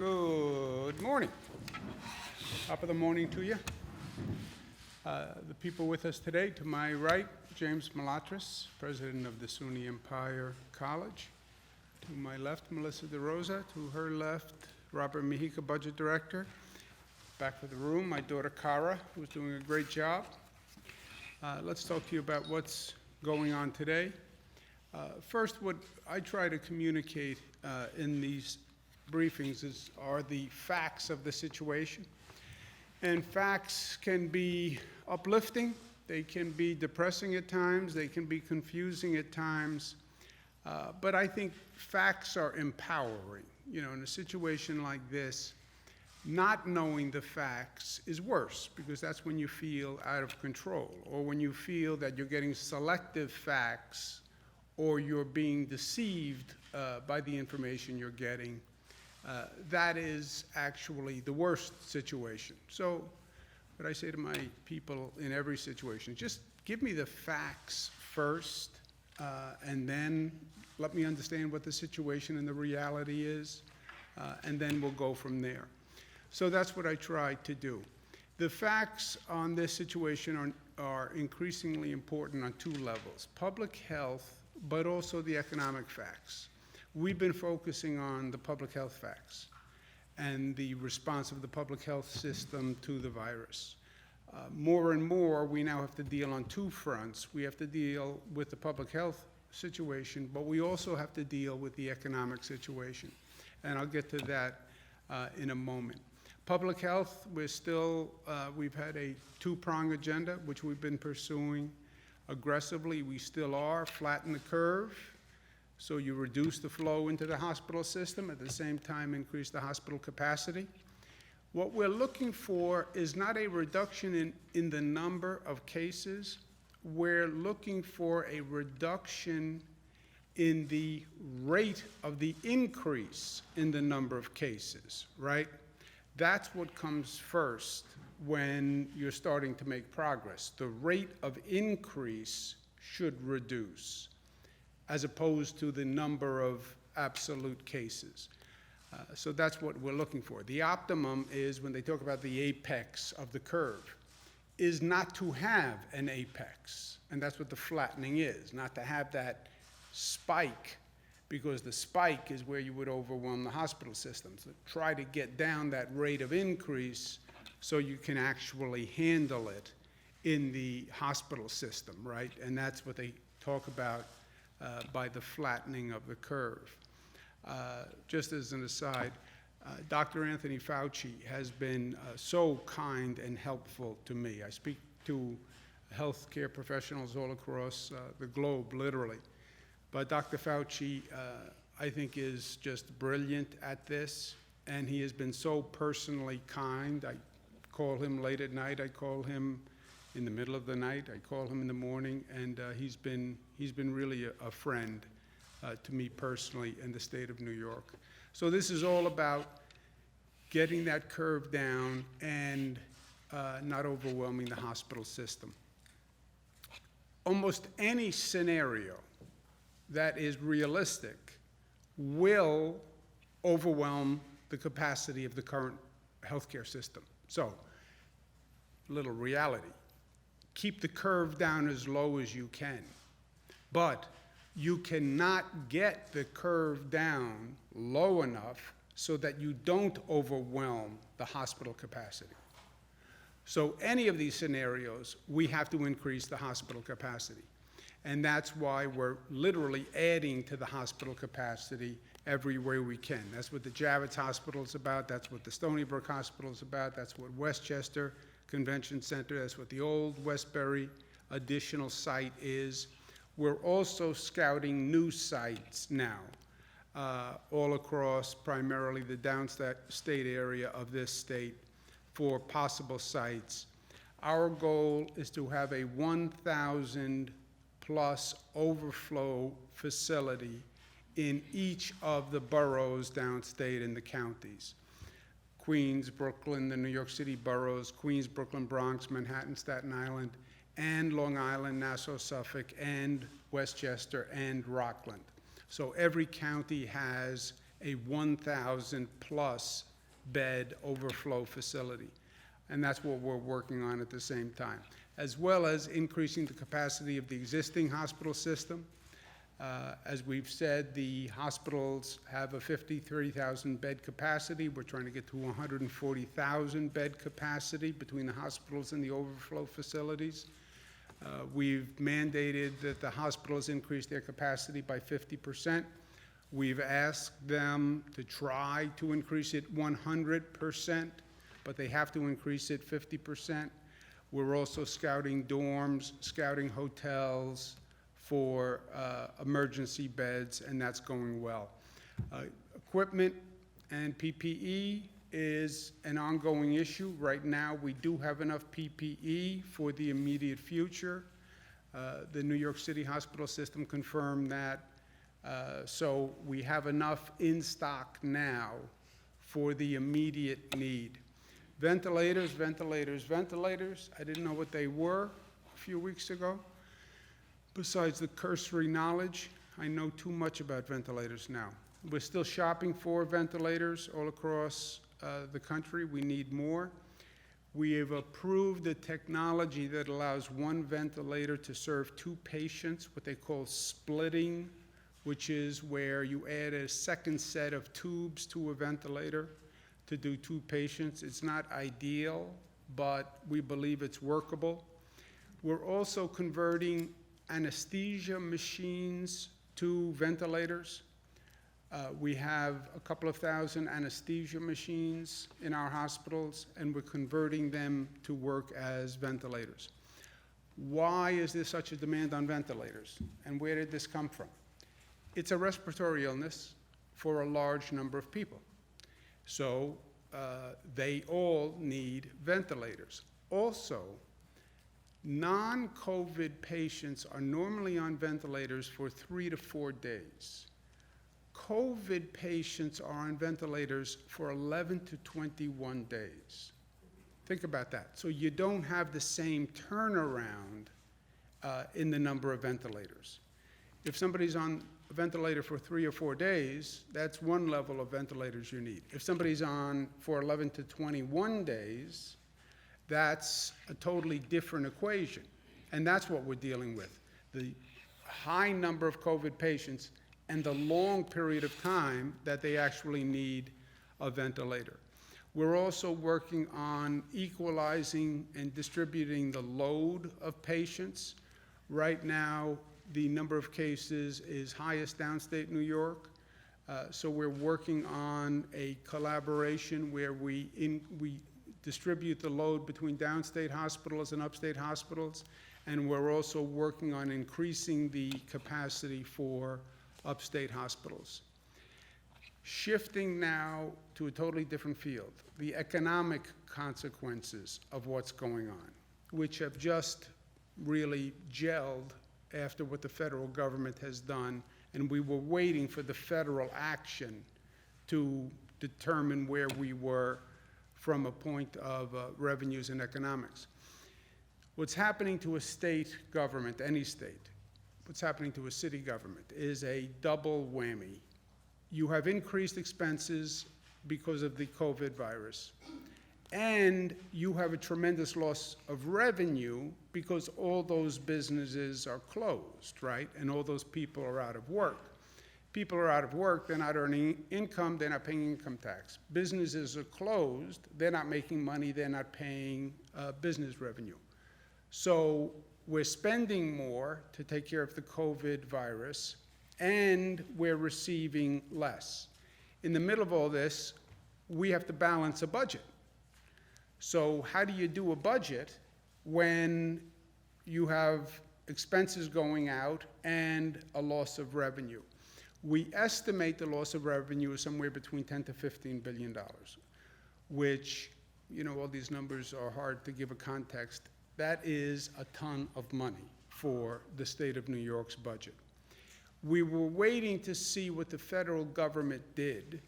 Good morning. Top of the morning to you. The people with us today, to my right, James Malatras, president of the SUNY Empire College. To my left, Melissa DeRosa. To her left, Robert Mejica, budget director. Back of the room, my daughter Cara, who's doing a great job. Let's talk to you about what's going on today. First, what I try to communicate in these briefings are the facts of the situation. And facts can be uplifting, they can be depressing at times, they can be confusing at times, but I think facts are empowering. You know, in a situation like this, not knowing the facts is worse, because that's when you feel out of control, or when you feel that you're getting selective facts, or you're being deceived by the information you're getting. That is actually the worst situation. So what I say to my people in every situation, just give me the facts first, and then let me understand what the situation and the reality is, and then we'll go from there. So that's what I try to do. The facts on this situation are increasingly important on two levels: public health, but also the economic facts. We've been focusing on the public health facts and the response of the public health system to the virus. More and more, we now have to deal on two fronts. We have to deal with the public health situation, but we also have to deal with the economic situation. And I'll get to that in a moment. Public health, we've had a two-prong agenda, which we've been pursuing aggressively. We still are. Flatten the curve, so you reduce the flow into the hospital system, at the same time increase the hospital capacity. What we're looking for is not a reduction in the number of cases. We're looking for a reduction in the rate of the increase in the number of cases, right? That's what comes first when you're starting to make progress. The rate of increase should reduce, as opposed to the number of absolute cases. So that's what we're looking for. The optimum is, when they talk about the apex of the curve, is not to have an apex. And that's what the flattening is, not to have that spike, because the spike is where you would overwhelm the hospital system. So try to get down that rate of increase so you can actually handle it in the hospital system, right? And that's what they talk about by the flattening of the curve. Just as an aside, Dr. Anthony Fauci has been so kind and helpful to me. I speak to healthcare professionals all across the globe, literally. But Dr. Fauci, I think, is just brilliant at this, and he has been so personally kind. I call him late at night, I call him in the middle of the night, I call him in the morning, and he's been really a friend to me personally in the state of New York. So this is all about getting that curve down and not overwhelming the hospital system. Almost any scenario that is realistic will overwhelm the capacity of the current healthcare system. So, little reality. Keep the curve down as low as you can, but you cannot get the curve down low enough so that you don't overwhelm the hospital capacity. So any of these scenarios, we have to increase the hospital capacity. And that's why we're literally adding to the hospital capacity every way we can. That's what the Javits Hospital is about. That's what the Stony Brook Hospital is about. That's what Westchester Convention Center, that's what the old Westbury additional site is. We're also scouting new sites now, all across primarily the Downstate area of this state for possible sites. Our goal is to have a 1,000 plus overflow facility in each of the boroughs downstate in the counties. Queens, Brooklyn, the New York City boroughs, Queens, Brooklyn, Bronx, Manhattan, Staten Island, and Long Island, Nassau, Suffolk, and Westchester, and Rockland. So every county has a 1,000 plus bed overflow facility. And that's what we're working on at the same time, as well as increasing the capacity of the existing hospital system. As we've said, the hospitals have a 53,000 bed capacity. We're trying to get to 140,000 bed capacity between the hospitals and the overflow facilities. We've mandated that the hospitals increase their capacity by 50%. We've asked them to try to increase it 100%, but they have to increase it 50%. We're also scouting dorms, scouting hotels for emergency beds, and that's going well. Equipment and PPE is an ongoing issue. Right now, we do have enough PPE for the immediate future. The New York City hospital system confirmed that. So we have enough in stock now for the immediate need. Ventilators, ventilators, ventilators. I didn't know what they were a few weeks ago. Besides the cursory knowledge, I know too much about ventilators now. We're still shopping for ventilators all across the country. We need more. We have approved the technology that allows one ventilator to serve two patients, what they call splitting, which is where you add a second set of tubes to a ventilator to do two patients. It's not ideal, but we believe it's workable. We're also converting anesthesia machines to ventilators. We have a couple of thousand anesthesia machines in our hospitals, and we're converting them to work as ventilators. Why is there such a demand on ventilators, and where did this come from? It's a respiratory illness for a large number of people. So they all need ventilators. Also, non-COVID patients are normally on ventilators for 3 to 4 days. COVID patients are on ventilators for 11 to 21 days. Think about that. So you don't have the same turnaround in the number of ventilators. If somebody's on a ventilator for 3 or 4 days, that's one level of ventilators you need. If somebody's on for 11 to 21 days, that's a totally different equation. And that's what we're dealing with. The high number of COVID patients and the long period of time that they actually need a ventilator. We're also working on equalizing and distributing the load of patients. Right now, the number of cases is highest downstate New York. So we're working on a collaboration where we distribute the load between downstate hospitals and upstate hospitals, and we're also working on increasing the capacity for upstate hospitals. Shifting now to a totally different field, the economic consequences of what's going on, which have just really gelled after what the federal government has done, and we were waiting for the federal action to determine where we were from a point of revenues and economics. What's happening to a state government, any state, what's happening to a city government is a double whammy. You have increased expenses because of the COVID virus, and you have a tremendous loss of revenue because all those businesses are closed, right? And all those people are out of work. People are out of work, they're not earning income, they're not paying income tax. Businesses are closed, they're not making money, they're not paying business revenue. So we're spending more to take care of the COVID virus, and we're receiving less. In the middle of all this, we have to balance a budget. So how do you do a budget when you have expenses going out and a loss of revenue? We estimate the loss of revenue is somewhere between $10 to $15 billion, which, you know, all these numbers are hard to give a context. That is a ton of money for the state of New York's budget. We were waiting to see what the federal government did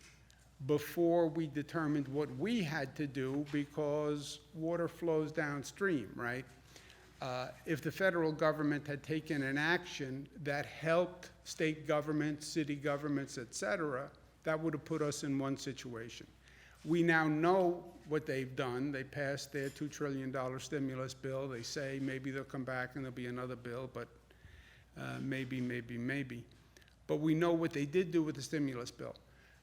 before we determined what we had to do, because water flows downstream, right? If the federal government had taken an action that helped state governments, city governments, et cetera, That would have put us in one situation. We now know what they've done. They passed their $2 trillion stimulus bill. They say maybe they'll come back and there'll be another bill, but maybe. But we know what they did do with the stimulus bill.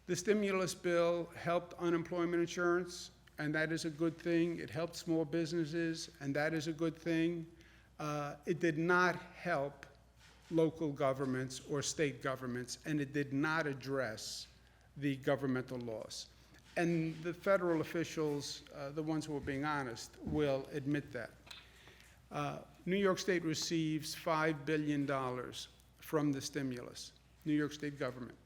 The stimulus bill helped unemployment insurance, and that is a good thing. It helped small businesses, and that is a good thing. It did not help local governments or state governments, and it did not address the governmental loss. And the federal officials, the ones who are being honest, will admit that. New York State receives $5 billion from the stimulus, New York State government.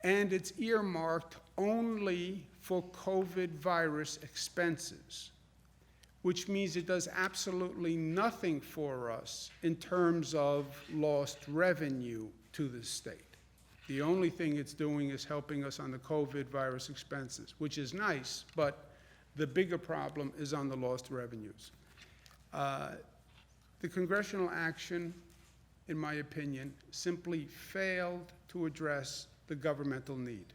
And it's earmarked only for COVID virus expenses, which means it does absolutely nothing for us in terms of lost revenue to the state. The only thing it's doing is helping us on the COVID virus expenses, which is nice, but the bigger problem is on the lost revenues. The congressional action, in my opinion, simply failed to address the governmental need.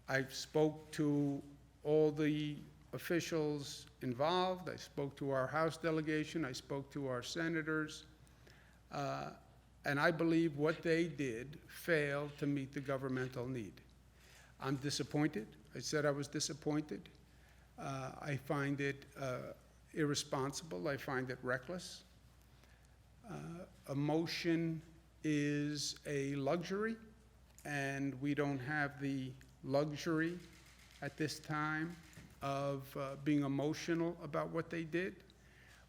I spoke to all the officials involved. I spoke to our House delegation. I spoke to our senators. And I believe what they did failed to meet the governmental need. I'm disappointed. I said I was disappointed. I find it irresponsible. I find it reckless. Emotion is a luxury, and we don't have the luxury at this time of being emotional about what they did.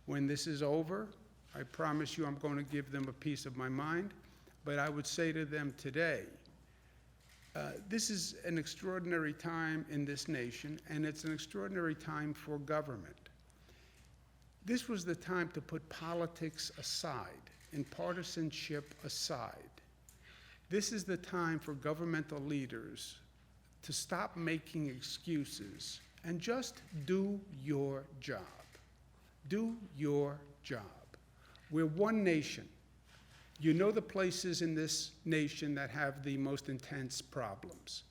When this is over, I promise you I'm going to give them a piece of my mind, but I would say to them today, this is an extraordinary time in this nation, and it's an extraordinary time for government. This was the time to put politics aside and partisanship aside. This is the time for governmental leaders to stop making excuses and just do your job. Do your job. We're one nation. You know the places in this nation that have the most intense problems.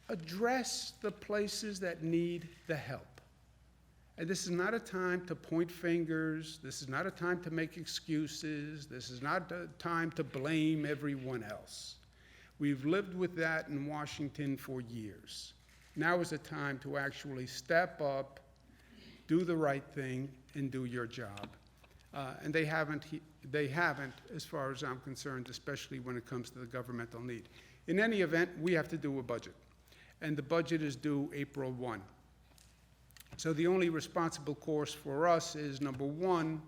Address the places that need the help. And this is not a time to point fingers. This is not a time to make excuses. This is not a time to blame everyone else. We've lived with that in Washington for years. Now is the time to actually step up, do the right thing, and do your job. And they haven't, as far as I'm concerned, especially when it comes to the governmental need. In any event, we have to do a budget. And the budget is due April 1. So the only responsible course for us is, number one,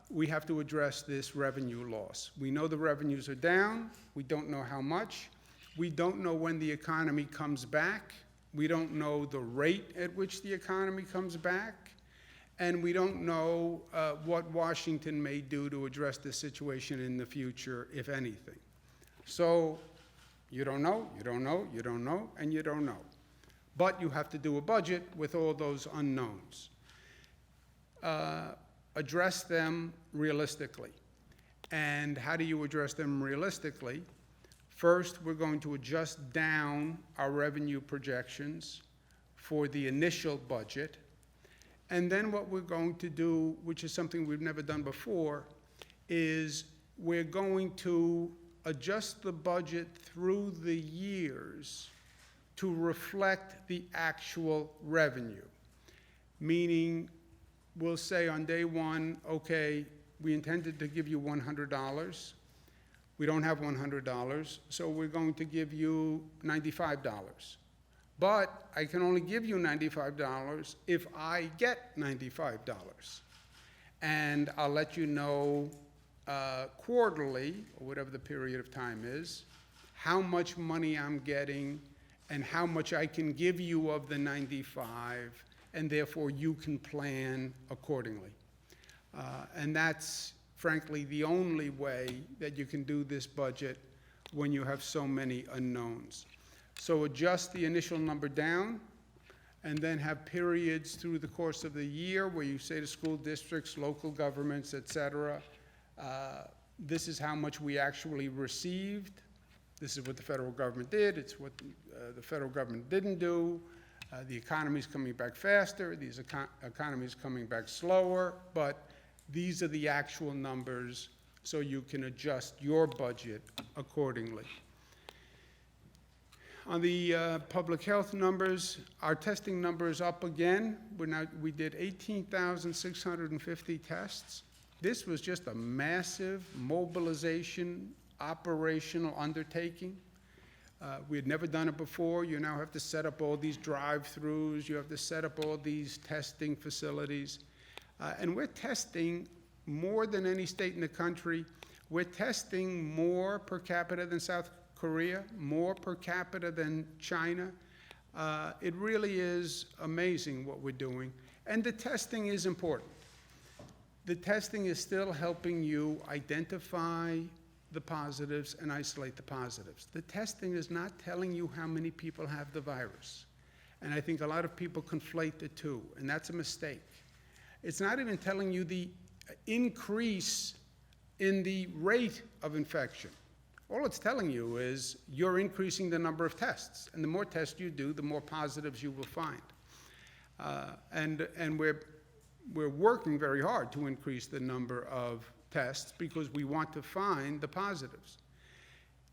we have to address this revenue loss. We know the revenues are down. We don't know how much. We don't know when the economy comes back. We don't know the rate at which the economy comes back. And we don't know what Washington may do to address this situation in the future, if anything. So you don't know, you don't know, you don't know, and you don't know. But you have to do a budget with all those unknowns. Address them realistically. And how do you address them realistically? First, we're going to adjust down our revenue projections for the initial budget. And then what we're going to do, which is something we've never done before, is we're going to adjust the budget through the years to reflect the actual revenue. Meaning, we'll say on day one, okay, we intended to give you $100. We don't have $100, so we're going to give you $95. But I can only give you $95 if I get $95. And I'll let you know quarterly, or whatever the period of time is, how much money I'm getting and how much I can give you of the 95, and therefore you can plan accordingly. And that's, frankly, the only way that you can do this budget when you have so many unknowns. So adjust the initial number down, and then have periods through the course of the year where you say to school districts, local governments, et cetera, this is how much we actually received, This is what the federal government did. It's what the federal government didn't do. The economy's coming back faster. The economy's coming back slower. But these are the actual numbers, so you can adjust your budget accordingly. On the public health numbers, our testing number is up again. We did 18,650 tests. This was just a massive mobilization, operational undertaking. We had never done it before. You now have to set up all these drive-throughs. You have to set up all these testing facilities. And we're testing more than any state in the country. We're testing more per capita than South Korea, more per capita than China. It really is amazing what we're doing. And the testing is important. The testing is still helping you identify the positives and isolate the positives. The testing is not telling you how many people have the virus. And I think a lot of people conflate the two, and that's a mistake. It's not even telling you the increase in the rate of infection. All it's telling you is you're increasing the number of tests, and the more tests you do, the more positives you will find. And we're working very hard to increase the number of tests because we want to find the positives.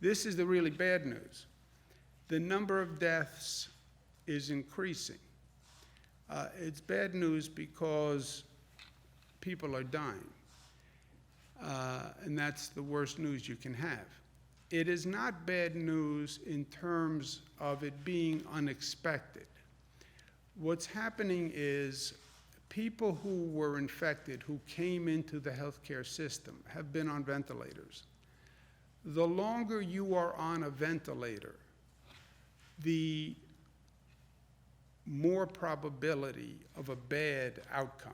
This is the really bad news. The number of deaths is increasing. It's bad news because people are dying, and that's the worst news you can have. It is not bad news in terms of it being unexpected. What's happening is people who were infected, who came into the healthcare system, have been on ventilators. The longer you are on a ventilator, the more probability of a bad outcome.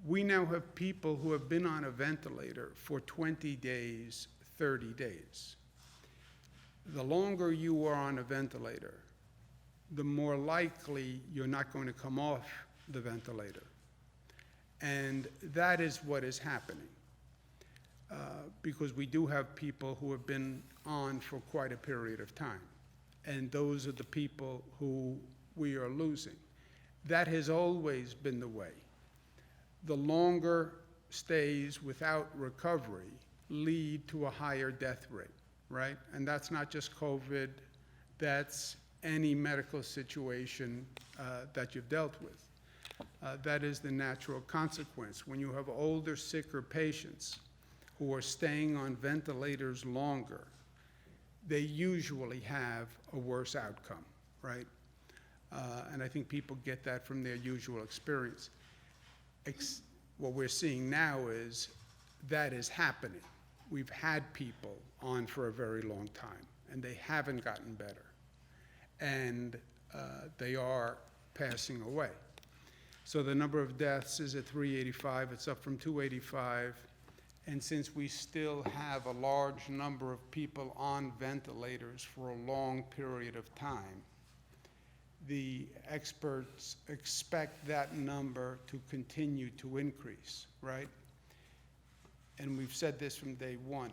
We now have people who have been on a ventilator for 20 days, 30 days. The longer you are on a ventilator, the more likely you're not going to come off the ventilator. And that is what is happening. Because we do have people who have been on for quite a period of time. And those are the people who we are losing. That has always been the way. The longer stays without recovery lead to a higher death rate, right? And that's not just COVID, that's any medical situation that you've dealt with. That is the natural consequence. When you have older, sicker patients who are staying on ventilators longer, they usually have a worse outcome, right? And I think people get that from their usual experience. What we're seeing now is that is happening. We've had people on for a very long time, and they haven't gotten better. And they are passing away. So the number of deaths is at 385. It's up from 285. And since we still have a large number of people on ventilators for a long period of time, the experts expect that number to continue to increase, right? And we've said this from day one.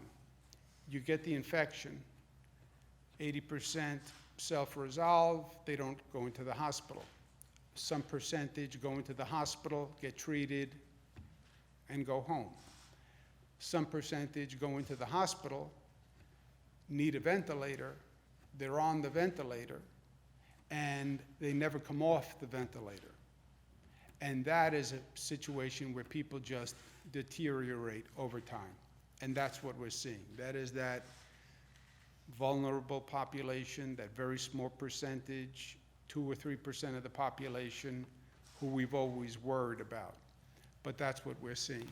You get the infection, 80% self-resolve, they don't go into the hospital. Some percentage go into the hospital, get treated, and go home. Some percentage go into the hospital, need a ventilator, they're on the ventilator, and they never come off the ventilator. And that is a situation where people just deteriorate over time. And that's what we're seeing. That is that vulnerable population, that very small percentage, 2 or 3% of the population who we've always worried about. But that's what we're seeing.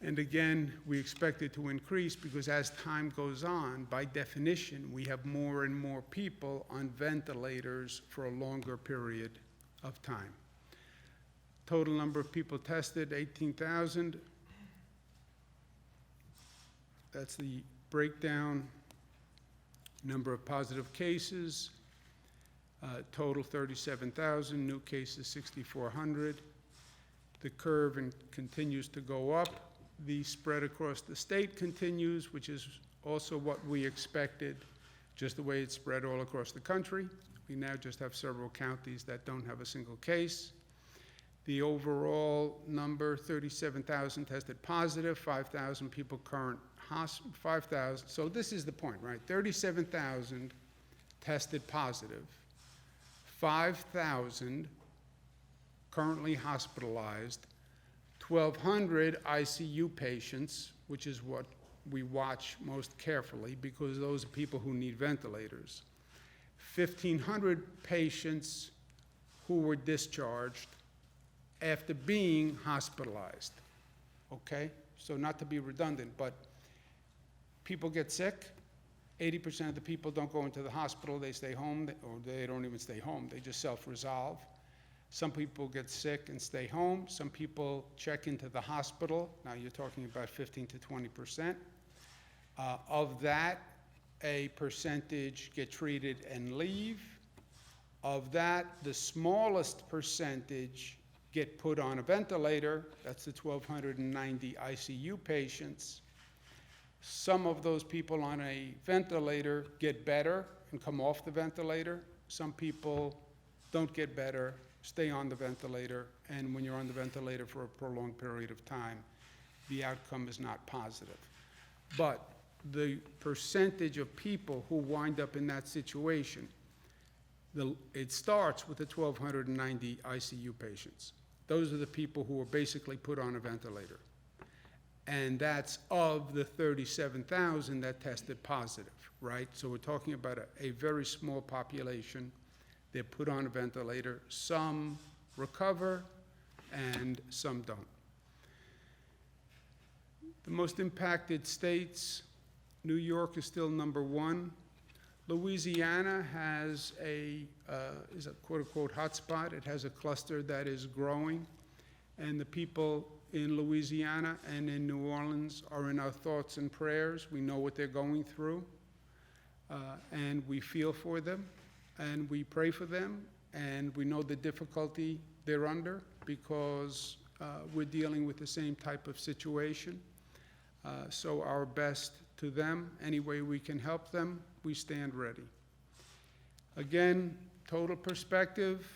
And again, we expect it to increase because as time goes on, by definition, we have more and more people on ventilators for a longer period of time. Total number of people tested, 18,000. That's the breakdown. Number of positive cases, total 37,000, new cases 6,400. The curve continues to go up. The spread across the state continues, which is also what we expected, just the way it's spread all across the country. We now just have several counties that don't have a single case. The overall number, 37,000 tested positive, 5,000 people current 5,000. So this is the point, right? 37,000 tested positive, 5,000 currently hospitalized, 1,200 ICU patients, which is what we watch most carefully because those are people who need ventilators. 1,500 patients who were discharged after being hospitalized, okay? So not to be redundant, but people get sick. 80% of the people don't go into the hospital, they stay home, or they don't even stay home, they just self-resolve. Some people get sick and stay home. Some people check into the hospital. Now you're talking about 15 to 20%. Of that, a percentage get treated and leave. Of that, the smallest percentage get put on a ventilator. That's the 1,290 ICU patients. Some of those people on a ventilator get better and come off the ventilator. Some people don't get better, stay on the ventilator, and when you're on the ventilator for a prolonged period of time, the outcome is not positive. But the percentage of people who wind up in that situation, it starts with the 1,290 ICU patients. Those are the people who are basically put on a ventilator. And that's of the 37,000 that tested positive, right? So we're talking about a very small population. They're put on a ventilator. Some recover and some don't. The most impacted states, New York is still #1. Louisiana is a quote-unquote hotspot. It has a cluster that is growing, and the people in Louisiana and in New Orleans are in our thoughts and prayers. We know what they're going through, and we feel for them, and we pray for them, and we know the difficulty they're under because we're dealing with the same type of situation. So our best to them, any way we can help them, we stand ready. Again, total perspective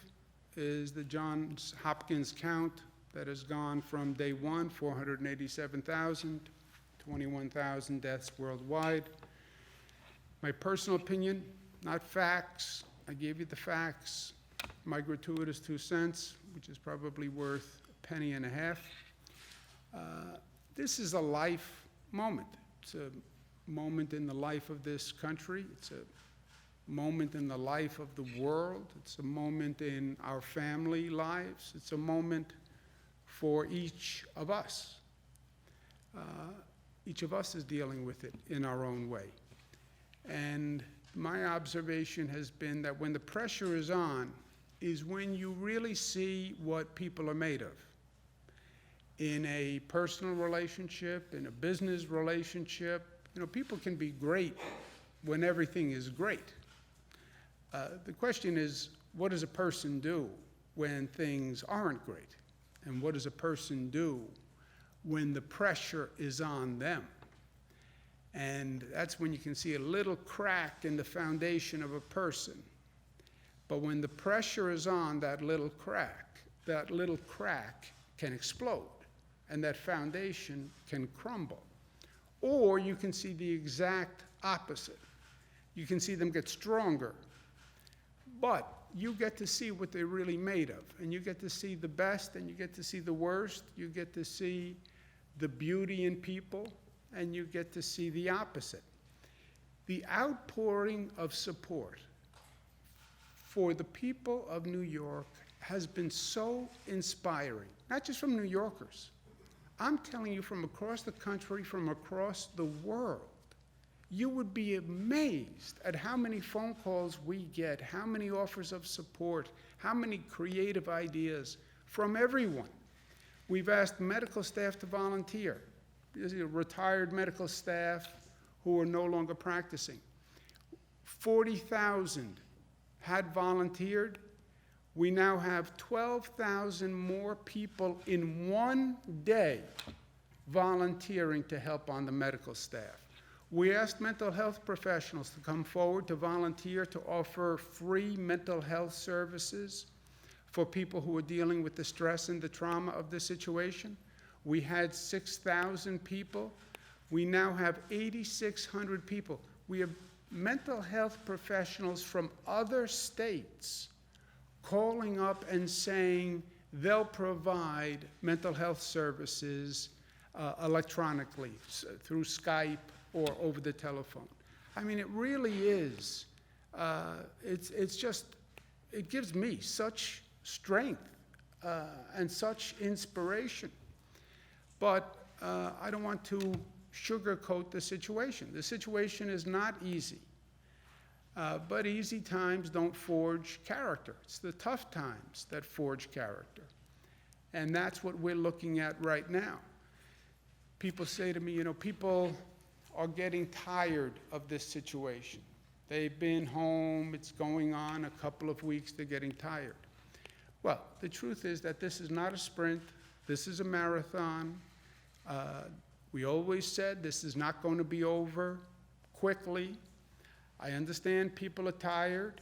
is the Johns Hopkins count that has gone from day one, 487,000, 21,000 deaths worldwide. My personal opinion, not facts. I gave you the facts. My gratuitous 2 cents, which is probably worth $0.015. This is a life moment. It's a moment in the life of this country. It's a moment in the life of the world. It's a moment in our family lives. It's a moment for each of us. Each of us is dealing with it in our own way. And my observation has been that when the pressure is on is when you really see what people are made of. In a personal relationship, in a business relationship, people can be great when everything is great. The question is, what does a person do when things aren't great? And what does a person do when the pressure is on them? And that's when you can see a little crack in the foundation of a person. But when the pressure is on that little crack can explode, and that foundation can crumble. Or you can see the exact opposite. You can see them get stronger, but you get to see what they're really made of, and you get to see the best, and you get to see the worst, you get to see the beauty in people, and you get to see the opposite. The outpouring of support for the people of New York has been so inspiring, not just from New Yorkers. I'm telling you, from across the country, from across the world, you would be amazed at how many phone calls we get, how many offers of support, how many creative ideas from everyone. We've asked medical staff to volunteer. There's retired medical staff who are no longer practicing. 40,000 had volunteered. We now have 12,000 more people in one day volunteering to help on the medical staff. We asked mental health professionals to come forward to volunteer to offer free mental health services for people who are dealing with the stress and the trauma of the situation. We had 6,000 people. We now have 8,600 people. We have mental health professionals from other states calling up and saying they'll provide mental health services electronically, through Skype or over the telephone. I mean, it really is, it's just, it gives me such strength and such inspiration. But I don't want to sugarcoat the situation. The situation is not easy. But easy times don't forge character. It's the tough times that forge character. And that's what we're looking at right now. People say to me, you know, people are getting tired of this situation. They've been home, it's going on a couple of weeks, they're getting tired. Well, the truth is that this is not a sprint, this is a marathon. We always said this is not going to be over quickly. I understand people are tired,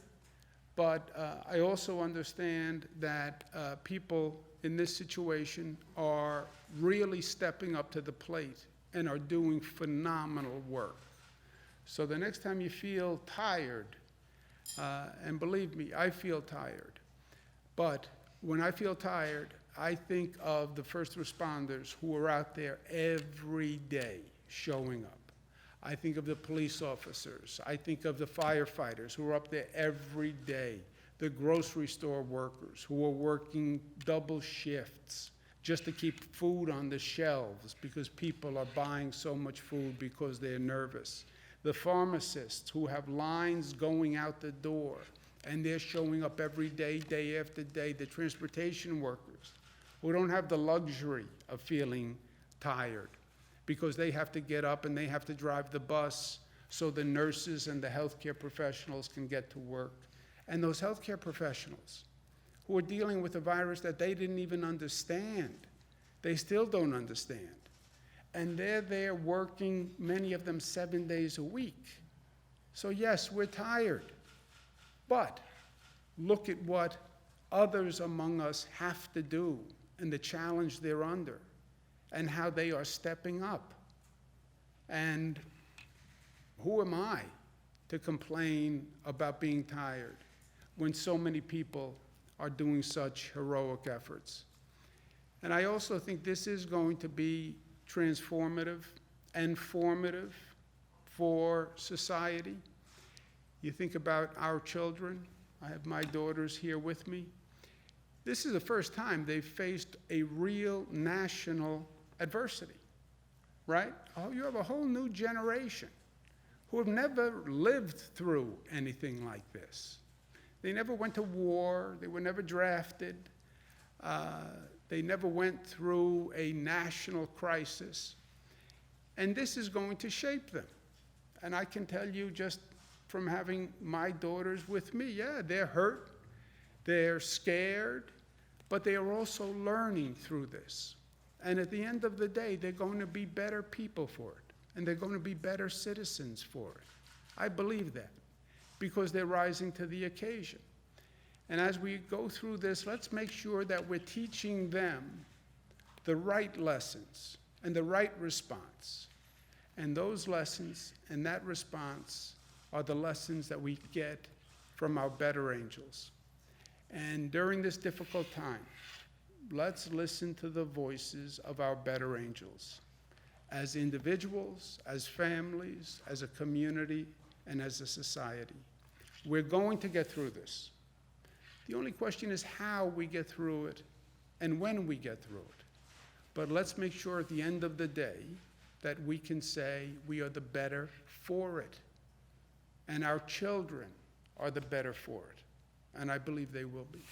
but I also understand that people in this situation are really stepping up to the plate and are doing phenomenal work. So the next time you feel tired, and believe me, I feel tired, but when I feel tired, I think of the first responders who are out there every day showing up. I think of the police officers. I think of the firefighters who are up there every day, the grocery store workers who are working double shifts just to keep food on the shelves because people are buying so much food because they're nervous. The pharmacists who have lines going out the door and they're showing up every day, day after day. The transportation workers who don't have the luxury of feeling tired because they have to get up and they have to drive the bus so the nurses and the healthcare professionals can get to work. And those healthcare professionals who are dealing with a virus that they didn't even understand, they still don't understand. And they're there working, many of them 7 days a week. So yes, we're tired, but look at what others among us have to do and the challenge they're under and how they are stepping up. And who am I to complain about being tired when so many people are doing such heroic efforts? And I also think this is going to be transformative and formative for society. You think about our children. I have my daughters here with me. This is the first time they've faced a real national adversity, right? Oh, you have a whole new generation who have never lived through anything like this. They never went to war. They were never drafted. They never went through a national crisis. And this is going to shape them. And I can tell you just from having my daughters with me, yeah, they're hurt, they're scared, but they are also learning through this. And at the end of the day, they're going to be better people for it, and they're going to be better citizens for it. I believe that, because they're rising to the occasion. And as we go through this, let's make sure that we're teaching them the right lessons and the right response. And those lessons and that response are the lessons that we get from our better angels. And during this difficult time, let's listen to the voices of our better angels as individuals, as families, as a community, and as a society. We're going to get through this. The only question is how we get through it and when we get through it. But let's make sure at the end of the day that we can say we are the better for it. And our children are the better for it. And I believe they will be.